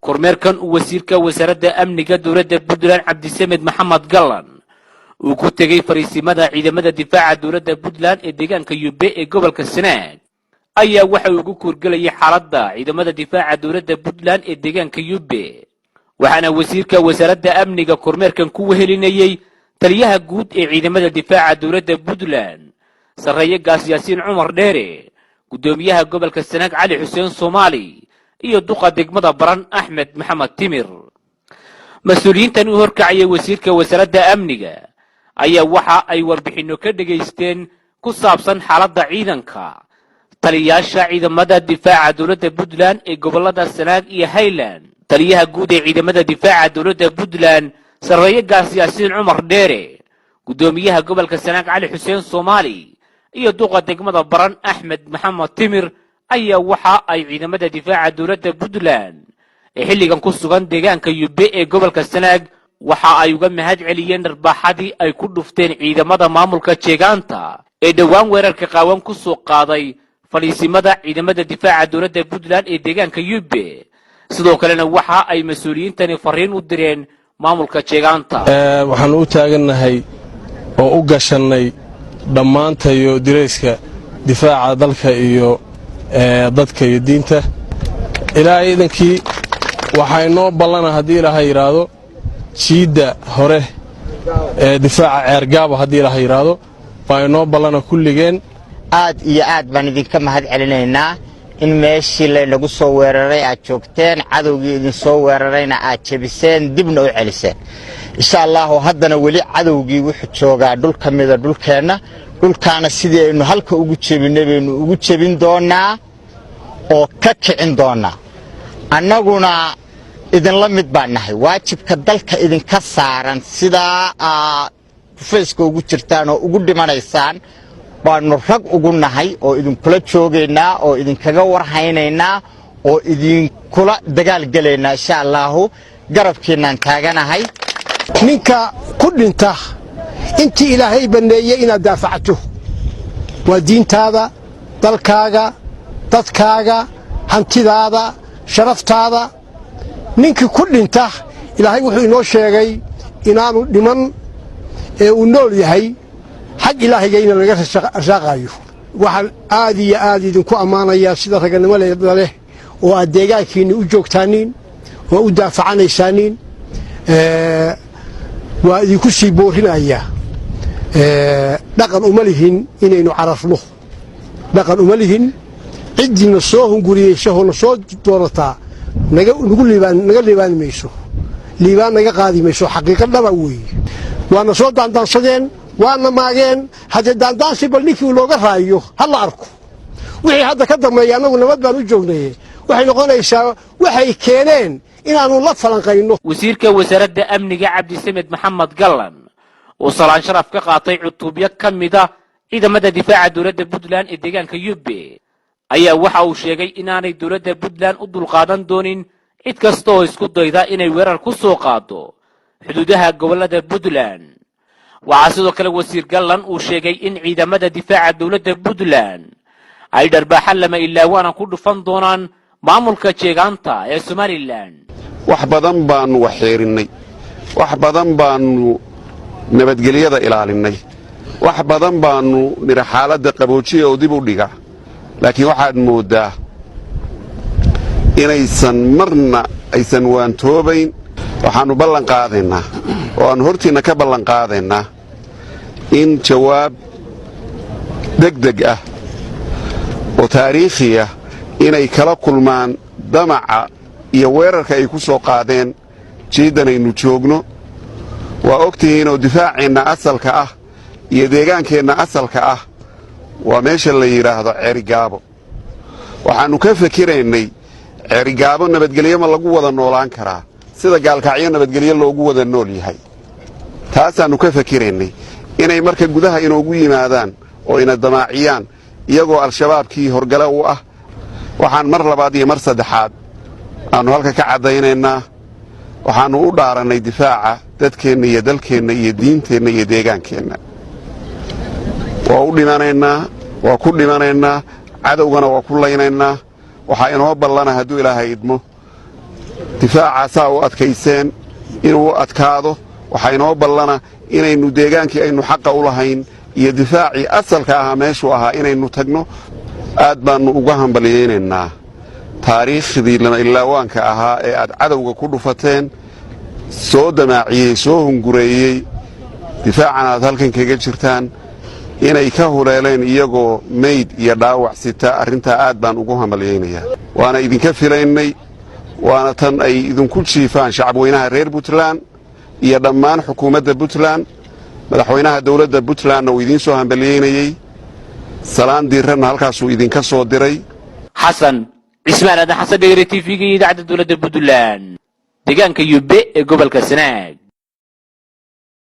kormeerkan uu wasiirka wasaaradda amniga dowladda Puntland Cabdisamed Maxamed Gallan uu ku tagay fariisimada ciidamada difaaca dowladda Puntland ee deegaanka Yube ee gobolka Sanaag ayaa waxa uu ugu kurgalayay xaaladda ciidamada difaaca dowladda Puntland ee deegaanka Yube waxaana wasiirka wasaaradda amniga kormeerkan ku wehelinayay taliyaha guud ee ciidamada difaaca dowladda Puntland sarreeye gaas Yaasiin Cumar Dheere gudoomiyaha gobolka Sanaag Cali Xuseen Soomaali iyo duqa degmada Baran Axmed Maxamed Timir mas'uuliyiintan u horkacay wasiirka wasaaradda amniga ayaa waxa ay warbixino ka dhageysteen ku saabsan xaaladda ciidanka taliyaasha ciidamada difaaca dowladda Puntland ee gobolada Sanaag iyo Highland taliyaha guud ee ciidamada difaaca dowladda Puntland sarreeye gaas Yaasiin Cumar Dheere gudoomiyaha gobolka Sanaag Cali Xuseen Soomaali iyo duqa degmada Baran Axmed Maxamed Timir ayaa waxa ay ciidamada difaaca dowladda Puntland ee xilligan ku sugan deegaanka Yube ee gobolka Sanaag waxa ay uga mahad celiyeen dharbaaxadii ay ku dhufteen ciidamada maamulka jeegaanta ee dhawaan weerarka qaawan ku soo qaaday fariisimada ciidamada difaaca dowladda Puntland ee deegaanka Yube sidoo kalena waxa ay mas'uuliyiintani fariin u direen maamulka jeegaanta waxaan u taaganahay oo u gashanay dhammaantayo direyska difaaca dalka iyo dadka iyo diinta ilaahay idankii waxay noo ballana haddii ilaahay yiraahdo jiida hore difaaca ceergaabo haddii ilaahay yiraahdo baa noo ballana kulligeen aad iyo aad baan idinka mahad celinaynaa in meeshii laynagu soo weeraray aad joogteen cadowgii idin soo weerarayna aad jebiseen dibna u celiseen insha Allah haddana weli cadowgii wuxuu joogaa dhul ka mid ah dhulkeena dhulkaana sidii aynu halka ugu jebinay baynu ugu jebin doonaa oo ka kicin doonaa annaguna idin la mid baan nahay waajibka dalka idinka saaran sidaa kufeeska ugu jirtaan oo ugu dhimanaysaan baanu rag ugu nahay oo idinkula joogaynaa oo idinkaga warhaynaynaa oo idinkula dagaal galaynaa insha Allah garabkiinaan taaganahay ninka ku dhinta intii ilaahay baneeyay inaad daafacato waa diintaada dalkaaga dadkaaga hantidaada sharaftaada ninkii ku dhinta ilaahay wuxuu inoo sheegay inaanu dhiman ee uu nool yahay xaq ilaahayga in laga raaqayo waxaan aad iyo aad idinku ammaanayaa sida raganimo leh oo aad deegaankiinni u joogtaaniin oo u daafacanaysaaniin waa idinku sii boorinayaa dhaqan uma lihin inaynu cararno dhaqan uma lihin ciddina soo hunguriyeyshahoo soo doonataa naga liibaan mayso liibaan naga qaadi mayso xaqiiqad dhaba weeye waana soo daandaansadeen waana maageen haddee daandaansi bal ninkii looga raayo ha la arko wixii hadda ka dambeeya annagu nabad baan u joognaye waxay noqonaysaa waxay keeneen inaanu la falanqayno wasiirka wasaaradda amniga Cabdisamed Maxamed Gallan oo salaan sharaf ka qaatay cutubyo ka mid ah ciidamada difaaca dowladda Puntland ee deegaanka Yube ayaa waxa uu sheegay inaanay dowladda Puntland u dulqaadan doonin cid kasta oo isku dayda inay weerar ku soo qaado xuduudaha gobolada Puntland waxaa sidoo kale wasiir Gallan uu sheegay in ciidamada difaaca dowladda Puntland ay dharbaaxan lama ilaawana ku dhufan doonaan maamulka jeegaanta ee Somaliland wax badan baanu waxeerinay wax badan baanu nabadgelyada ilaalinay wax badan baanu nira xaaladda qaboojiye oo dib u dhiga laakiin waxaad moodaa inaysan marna aysan waantoobayn waxaanu ballan qaadaynaa oo aan hortiina ka ballan qaadaynaa in jawaab degdeg ah oo taariikhi ah inay kala kulmaan damaca iyo weerarka ay ku soo qaadeen jiidanaynu joogno waa ogtihiin oo difaaceenna asalka ah iyo deegaankeenna asalka ah waa meesha la yidhaahdo ceerigaabo waxaannu ka fakiraynay ceerigaabo nabadgelyo ma lagu wada noolaan karaa sida gaalkacyo nabadgelyo loogu wada nool yahay taasaannu ka fakiraynay inay marka gudaha inoogu yimaadaan oo ina damaaciyaan iyagoo al-shabaabkii horgale u ah waxaan mar labaad iyo mar saddexaad aannu halka ka caddaynaynaa waxaannu u dhaarannay difaaca dadkeenna iyo dalkeenna iyo diinteenna iyo deegaankeenna waa u dhimanaynaa waa ku dhimanaynaa cadowgana waa ku laynaynaa waxaa inoo ballana hadduu ilaahay idmo difaacaasaa u adkayseen inuu u adkaado waxaa inoo ballana inaynu deegaankii aynu xaqa u lahayn iyo difaacii asalka ahaa meeshuu ahaa inaynu tagno aad baannu uga hambalyaynaynaa taariikhdii lama ilaawaanka ahaa ee aad cadowga ku dhufateen soo damaaciyey soo hungureeyey difaacan aad halkan kaga jirtaan inay ka huleeleen iyagoo mayd iyo dhaawac sita arrintaa aad baan ugu hambalyaynayaa waana idinka filaynay waana tan ay idinku jiifaan shacabweynaha reer puntland iyo dhammaan xukuumadda puntland madaxweynaha dawladda puntlandna uu idiin soo hambalyaynayey salaan diiranna halkaasuu idinka soo diray xasan cismaan aadan xasan dhegere tv-ga iyo idaacadda dowladda puntland deegaanka Yube ee gobolka Sanaag.